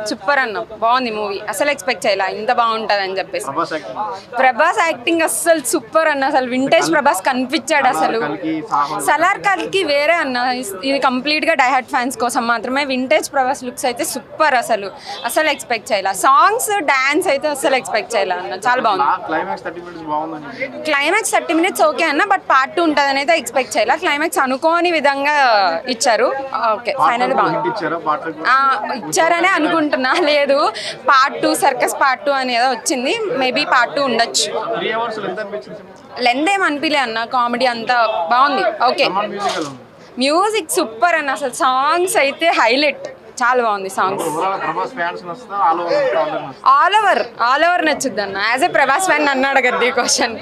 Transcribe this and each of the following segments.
Super అన్న, బాగుంది movie. అసలు ఎక్స్పెక్ట్ చేయాలి ఇంత బాగుంటుంది అని చెప్పేసి. ప్రభాస్ యాక్టింగ్ అస్సలు సూపర్ అన్న, అసలు వింటేజ్ ప్రభాస్ కనిపించాడు అసలు. సలార్ కల్కి వేరే అన్న, ఇది కంప్లీట్ గా డైహార్డ్ ఫ్యాన్స్ కోసం మాత్రమే. వింటేజ్ ప్రభాస్ లుక్స్ అయితే సూపర్, అసలు అసలు ఎక్స్పెక్ట్ చేయాలి. సాంగ్స్ డాన్స్ అయితే అసలు ఎక్స్పెక్ట్ చేయాలి అన్న, చాలా బాగుంది. క్లైమాక్స్ 30 minutes ఓకే అన్న, బట్ పార్ట్ 2 ఉంటుంది అనేది ఎక్స్పెక్ట్ చేయాలి. క్లైమాక్స్ అనుకోని విధంగా ఇచ్చారు. ఓకే, ఫైనల్ బాగుంది. ఇచ్చారనే అనుకుంటున్నా, లేదు పార్ట్ 2 సర్కస్ పార్ట్ 2 అని ఏదో వచ్చింది, మేబీ పార్ట్ 2 ఉండొచ్చు. లెంత్ ఏం అనిపించలే అన్న, కామెడీ అంతా బాగుంది. ఓకే, మ్యూజిక్ సూపర్ అన్న, అసలు సాంగ్స్ అయితే హైలైట్, చాలా బాగుంది సాంగ్స్. ఆల్ ఓవర్ నచ్చుద్ది అన్న. యాజ్ ఏ ప్రభాస్ ఫ్యాన్ నన్ను అడగద్ది క్వశ్చన్.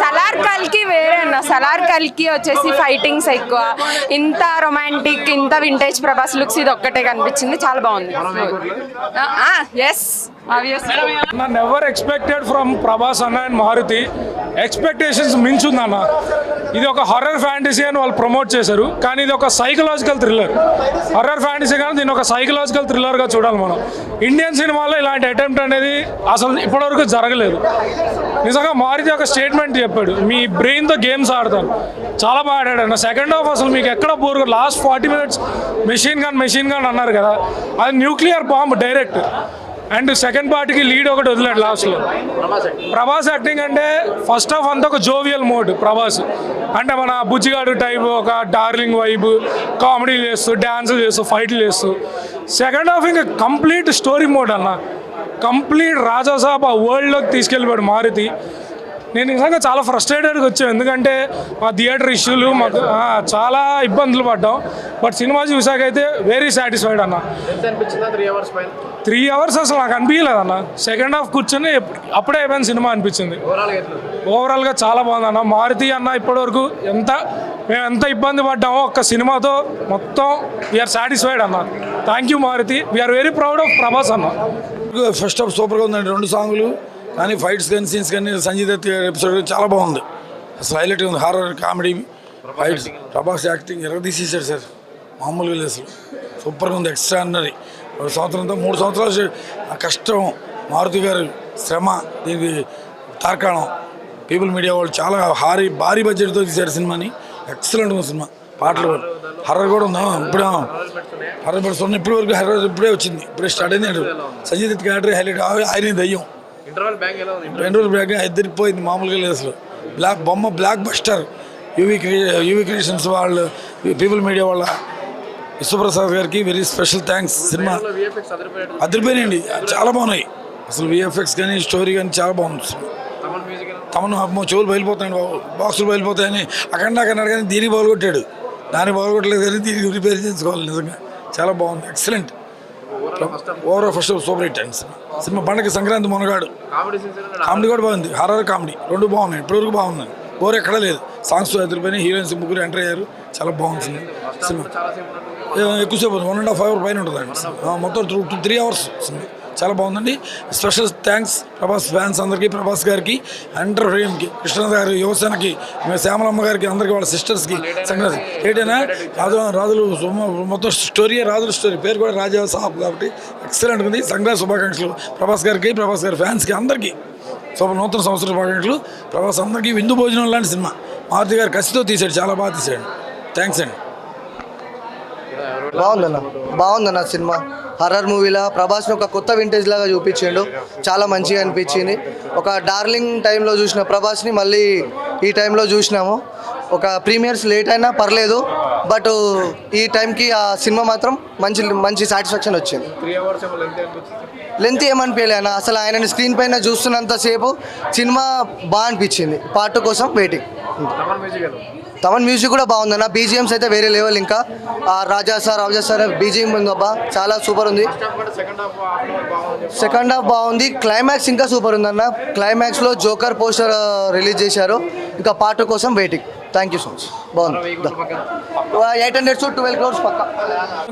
సలార్ కల్కి వేరే అన్న, సలార్ కల్కి వచ్చేసి ఫైటింగ్స్ ఎక్కువ, ఇంత రొమాంటిక్, ఇంత వింటేజ్ ప్రభాస్ లుక్స్ ఇది ఒక్కటే కనిపించింది, చాలా బాగుంది. Yes never expected from Prabhas అన్న అండ్ మారుతి. ఎక్స్పెక్టేషన్స్ మించుందన్న. ఇది ఒక హర్రర్ ఫ్యాంటసీ అని వాళ్ళు ప్రమోట్ చేశారు, కానీ ఇది ఒక సైకలాజికల్ థ్రిల్లర్. హర్రర్ ఫ్యాంటసీ కానీ దీన్ని ఒక సైకలాజికల్ థ్రిల్లర్గా చూడాలి మనం. ఇండియన్ సినిమాలో ఇలాంటి అటెంప్ట్ అనేది అసలు ఇప్పటివరకు జరగలేదు. నిజంగా మారుతి ఒక స్టేట్మెంట్ చెప్పాడు, మీ బ్రెయిన్తో గేమ్స్ ఆడతాను. చాలా బాగా ఆడాడు అన్న. సెకండ్ హాఫ్ అసలు మీకు ఎక్కడ bore, last 40 minutes machine gun అన్నారు కదా, అది nuclear bomb direct. And second పార్ట్కి లీడ్ ఒకటి వదిలాడు లాస్ట్లో. ప్రభాస్ యాక్టింగ్ అంటే ఫస్ట్ హాఫ్ అంతా ఒక జోవియల్ మోడ్ ప్రభాస్, అంటే మన బుజ్జిగాడు టైప్, ఒక డార్లింగ్ వైబ్, కామెడీలు చేస్తూ, డ్యాన్సులు చేస్తూ, ఫైట్లు చేస్తూ. సెకండ్ హాఫ్ ఇంకా కంప్లీట్ స్టోరీ మోడ్ అన్న, కంప్లీట్ రాజాసాబ్ ఆ వరల్డ్లోకి తీసుకెళ్ళిపోయాడు మారుతి. నేను నిజంగా చాలా ఫ్రస్ట్రేటెడ్గా వచ్చాను, ఎందుకంటే మా థియేటర్ ఇష్యూలు మాకు చాలా ఇబ్బందులు పడ్డాం. బట్ సినిమా చూసాక అయితే వెరీ సాటిస్ఫైడ్ అన్న. 3 hours అసలు నాకు అనిపించలేదు అన్న. సెకండ్ హాఫ్ కూర్చొని అప్పుడే అయిపోయిన సినిమా అనిపించింది. ఓవరాల్గా చాలా బాగుంది అన్న. మారుతి అన్న ఇప్పటివరకు మేము ఎంత ఇబ్బంది పడ్డామో ఒక్క సినిమాతో మొత్తం వీఆర్ సాటిస్ఫైడ్ అన్న. Thank you Maruthi, we're very proud of Prabhas అన్న. ఫస్ట్ హాఫ్ సూపర్గా ఉందండి, 2 సాంగ్లు కానీ, ఫైట్స్ కానీ, సీన్స్ కానీ, సంజయ్ దత్ ఎపిసోడ్ చాలా బాగుంది. అసలు హైలైట్ ఉంది. Horror, comedy, fights, Prabhas acting ఎర్రదీసేసాడు సార్, మామూలుగా లేదు అసలు. సూపర్గా ఉంది, ఎక్స్ట్రాడినరీ. 2 సంవత్సరంతో 3 సంవత్సరాలు కష్టం, మారుతి గారు శ్రమ, దీనికి తార్కాణం. పీపుల్ మీడియా వాళ్ళు చాలా భారీ బడ్జెట్తో తీశారు సినిమాని. ఎక్సలెంట్ ఉంది సినిమా. పాటలు హర్రర్ కూడా ఉందా, ఇప్పుడు హర్రర్ పెడుతున్నా. ఇప్పటి వరకు హర్రర్ ఇప్పుడే వచ్చింది, ఇప్పుడే స్టార్ట్ అయింది. సంజయ్ దత్ క్యారెక్టర్ హైలైట్, ఆయన దయ్యం. ఇంటర్వల్ బ్యాగ్ ఎదిరిపోయింది, మామూలుగా లేదు అసలు. Block buster. యూవీ క్రియేషన్స్ వాళ్ళు, పీపుల్ మీడియా వాళ్ళ విశ్వప్రసాద్ గారికి వెరీ స్పెషల్ థ్యాంక్స్. సినిమా అదిరిపోయినాయండి, చాలా బాగున్నాయి అసలు. విఎఫ్ఎక్స్ కానీ, స్టోరీ కానీ చాలా బాగుంది. తమను చెవులు బయలుపోతాయండి బాబు, బాక్సులు బయలుపోతాయని అక్కడ కానీ దీనికి బాగుకొట్టాడు, దానికి బాగుకొట్టలేదు కానీ దీనికి రిపేర్ చేసుకోవాలి. నిజంగా చాలా బాగుంది, excellent. Overall first super hit అండి సినిమా. పండగ సంక్రాంతి మొనగాడు, కామెడీ కూడా బాగుంది. హర్రర్ కామెడీ 2 బాగున్నాయి, ఇప్పటివరకు బాగుంది. బోర్ ఎక్కడా లేదు. సాంగ్స్ ఎదురుపోయినాయి, హీరోయిన్స్ 3 ఎంటర్ అయ్యారు, చాలా బాగుంది సినిమా. ఎక్కువసేపు 1.5 hours పైన ఉంటుందండి మొత్తం. 3 hours సినిమా, చాలా బాగుందండి. స్పెషల్ థ్యాంక్స్ ప్రభాస్ ఫ్యాన్స్ అందరికీ, ప్రభాస్ గారికి, ఎంటర్ ఫ్రేమ్కి, కృష్ణ గారి, యువసేనకి, శ్యామలమ్మ గారికి, అందరికీ, వాళ్ళ సిస్టర్స్కి. సంక్రాంతి ఏంటైనా రాజులు మొత్తం స్టోరీ, రాజుల స్టోరీ, పేరు కూడా రాజా సాబ్ కాబట్టి ఎక్సలెంట్ ఉంది. సంక్రాంతి శుభాకాంక్షలు ప్రభాస్ గారికి, ప్రభాస్ గారి ఫ్యాన్స్కి అందరికీ నూతన సంవత్సర శుభాకాంక్షలు. ప్రభాస్ అందరికీ విందు భోజనం లాంటి సినిమా. మారుతి గారు కసితో తీశాడు, చాలా బాగా తీశాడు. థ్యాంక్స్ అండి. బాగుందన్న సినిమా. హర్రర్ మూవీలా ప్రభాస్ని ఒక కొత్త వింటేజ్ లాగా చూపించిండు, చాలా మంచిగా అనిపించింది. ఒక డార్లింగ్ టైంలో చూసిన ప్రభాస్ని మళ్ళీ ఈ టైంలో చూసినాము. ఒక ప్రీమియర్స్ లేట్ అయినా పర్లేదు, బట్ ఈ టైంకి ఆ సినిమా మాత్రం మంచి సాటిస్ఫాక్షన్ వచ్చింది. లెంత్ ఏమనిపించలే అన్న, అసలు ఆయనని స్క్రీన్ పైన చూస్తున్నంతసేపు సినిమా బాగా అనిపించింది. పార్ట్ 2 కోసం వెయిటింగ్. తమన్ మ్యూజిక్ కూడా బాగుందన్న, బీజిఎమ్స్ అయితే వేరే లెవెల్. ఇంకా రాజా సార్ బీజిఎం ఉందబ్బా, చాలా సూపర్ ఉంది. సెకండ్ హాఫ్ బాగుంది, క్లైమాక్స్ ఇంకా సూపర్ ఉందన్న. క్లైమాక్స్లో జోకర్ పోస్టర్ రిలీజ్ చేశారు. ఇంకా పార్ట్ 2 కోసం waiting. Thank you so much. బాగుంది. 800 to 12 crores పక్క.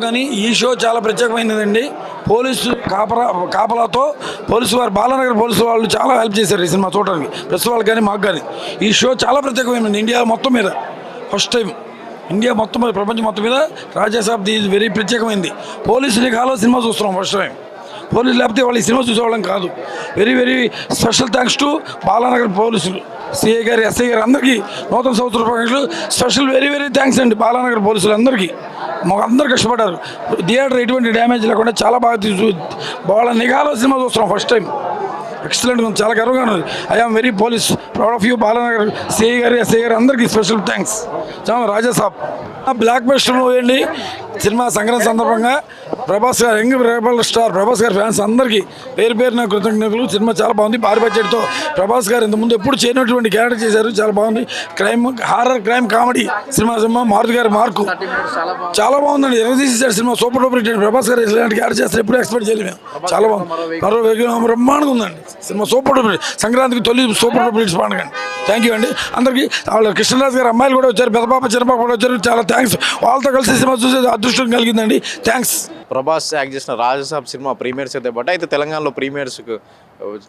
కానీ ఈ షో చాలా ప్రత్యేకమైనదండి. పోలీసు కాపలాతో పోలీసు వారు, బాలనగర్ పోలీసు వాళ్ళు చాలా హెల్ప్ చేశారు ఈ సినిమా చూడడానికి, ప్రెస్ వాళ్ళకి కానీ మాకు కానీ. ఈ షో చాలా ప్రత్యేకమైనది ఇండియా మొత్తం మీద. ఫస్ట్ టైం ఇండియా మొత్తం మీద ప్రపంచం మొత్తం మీద రాజాసాబ్ ది వెరీ ప్రత్యేకమైంది. పోలీసులే కాలో సినిమా చూస్తున్నాం ఫస్ట్ టైం. పోలీసులు లేకపోతే వాళ్ళు ఈ సినిమా చూసేవాళ్ళం కాదు. Very very special thanks to Balanagar పోలీసులు, సిఐ గారు, ఎస్ఐ గారు అందరికీ నూతన సంవత్సర శుభాకాంక్షలు. స్పెషల్ వెరీ వెరీ థ్యాంక్స్ అండి బాలానగర్ పోలీసులు అందరికీ. మాకు అందరు కష్టపడ్డారు. థియేటర్ ఎటువంటి డ్యామేజ్ లేకుండా చాలా బాగా వాళ్ళ నిఘాలో సినిమా చూస్తున్నాం ఫస్ట్ టైం. ఎక్సలెంట్గా ఉంది, చాలా గర్వంగా ఉంది. I am very police proud of you Balanagar CI గారు, ఎస్ఐ గారు అందరికీ స్పెషల్ థ్యాంక్స్. చాలా రాజాసాబ్ బ్లాక్ బస్టర్ మూవీ అండి. సినిమా సంక్రాంతి సందర్భంగా ప్రభాస్ గారు, యంగ్ రెబల్ స్టార్ ప్రభాస్ గారి ఫ్యాన్స్ అందరికీ పేరు పేరున కృతజ్ఞతలు. సినిమా చాలా బాగుంది. భారీ బడ్జెట్తో ప్రభాస్ గారు ఇంతకుముందు ఎప్పుడు చేయనటువంటి క్యారెక్టర్ చేశారు. చాలా బాగుంది. Crime, horror crime comedy cinema. Maruthi గారి మార్కు చాలా బాగుందండి. ఎరదీసేసాడు cinema. Super duper hit. Prabhas గారు ఇలాంటి క్యారెక్టర్ చేస్తారు ఎప్పుడు ఎక్స్పెక్ట్ చేయలేదు మేము. చాలా బాగుంది. మరో బ్రహ్మాండంగా ఉందండి సినిమా. సూపర్ డూపర్ సంక్రాంతికి తొలి సూపర్ డూపర్ హిట్స్ పండుగ. థ్యాంక్ యూ అండి అందరికీ. వాళ్ళ కృష్ణరాజు గారు అమ్మాయిలు కూడా వచ్చారు, పెద్దపాప చిన్నపాప కూడా వచ్చారు. చాలా థ్యాంక్స్. వాళ్ళతో కలిసి సినిమా చూసే అదృష్టం కలిగిందండి. థ్యాంక్స్. ప్రభాస్ యాక్ట్ చేసిన రాజసాబ్ సినిమా ప్రీమియర్స్ అయితే బట్ అయితే తెలంగాణలో ప్రీమియర్స్కు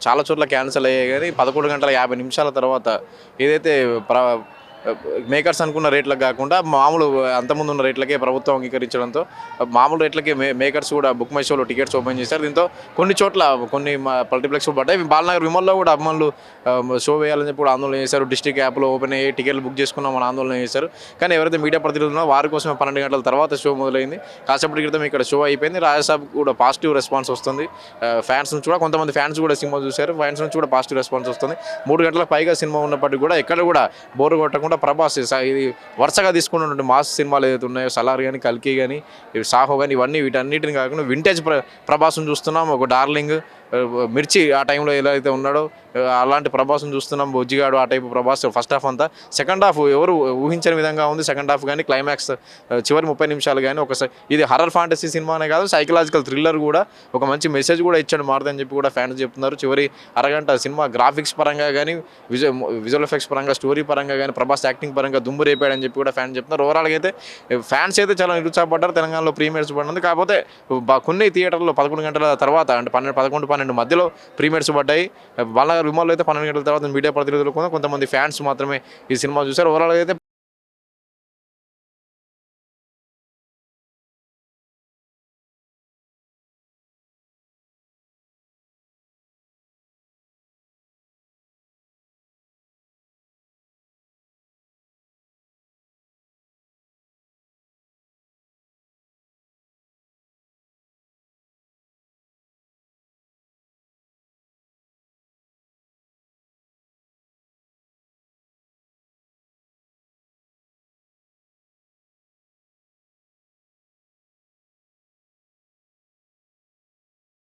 చాలా చోట్ల క్యాన్సిల్ అయ్యాయి. కానీ 11:50 తర్వాత ఏదైతే మేకర్స్ అనుకున్న రేట్లకు కాకుండా మామూలు అంతకుముందు ఉన్న రేట్లకే ప్రభుత్వం అంగీకరించడంతో మామూలు రేట్లకే మేకర్స్ కూడా బుక్ మై షోలో టికెట్స్ ఓపెన్ చేశారు. దీంతో కొన్ని చోట్ల కొన్ని మల్టీప్లెక్స్ పడ్డాయి. బాలనగర్ విమల్లో కూడా అభిమానులు షో వేయాలని చెప్పి కూడా ఆందోళన చేశారు. డిస్ట్రిక్ట్ యాప్లో ఓపెన్ అయ్యి టికెట్లు బుక్ చేసుకున్నామని ఆందోళన చేశారు. కానీ ఎవరైతే మీడియా ప్రతినిధులు ఉన్నారో వారి కోసమే 12 గంటల తర్వాత షో మొదలైంది. కాసేపటి క్రితం ఇక్కడ షో అయిపోయింది. రాజసాబ్ కూడా పాజిటివ్ రెస్పాన్స్ వస్తుంది. ఫ్యాన్స్ నుంచి కూడా కొంతమంది ఫ్యాన్స్ కూడా సినిమా చూశారు. ఫ్యాన్స్ నుంచి కూడా పాజిటివ్ రెస్పాన్స్ వస్తుంది. 3 గంటలకు పైగా సినిమా ఉన్నప్పటికీ కూడా ఎక్కడ కూడా బోరు కొట్టకుండా ప్రభాస్ ఇది వరుసగా తీసుకున్నటువంటి మాస్ సినిమాలు ఏదైతే ఉన్నాయో, సలార్ కానీ, కల్కి కానీ, సాహో కానీ, వీటన్నిటిని కాకుండా వింటేజ్ ప్రభాస్ను చూస్తున్నాం. ఒక డార్లింగ్, మిర్చి ఆ టైంలో ఎలా అయితే ఉన్నాడో అలాంటి ప్రభాస్ను చూస్తున్నాం. బొజ్జిగాడు ఆ టైపు ప్రభాస్. ఫస్ట్ హాఫ్ అంతా. సెకండ్ హాఫ్ ఎవరు ఊహించని విధంగా ఉంది. సెకండ్ హాఫ్ కానీ, క్లైమాక్స్ చివరి 30 నిమిషాలు కానీ ఒకసారి ఇది హర్రర్ ఫాంటసీ సినిమానే కాదు, సైకలాజికల్ థ్రిల్లర్ కూడా. ఒక మంచి మెసేజ్ కూడా ఇచ్చాడు మారుతి అని చెప్పి కూడా ఫ్యాన్స్ చెప్తున్నారు. చివరి అరగంట సినిమా గ్రాఫిక్స్ పరంగా కానీ, విజువల్ ఎఫెక్ట్స్ పరంగా, స్టోరీ పరంగా కానీ, ప్రభాస్ యాక్టింగ్ పరంగా దుమ్ము రేపాడని చెప్పి కూడా ఫ్యాన్స్ చెప్తున్నారు. ఓవరాల్గా అయితే ఫ్యాన్స్ అయితే చాలా నిరుత్సాహపడ్డారు తెలంగాణలో ప్రీమియర్స్ పడినందుకు. కాకపోతే కొన్ని థియేటర్లో 11 గంటల తర్వాత అంటే 11-12 మధ్యలో ప్రీమియర్స్ పడ్డాయి. బాలనగర్ విమాల్లో అయితే 12 గంటల తర్వాత మీడియా ప్రతినిధులు కొంతమంది ఫ్యాన్స్ మాత్రమే ఈ సినిమా చూశారు. ఓవరాల్గా అయితే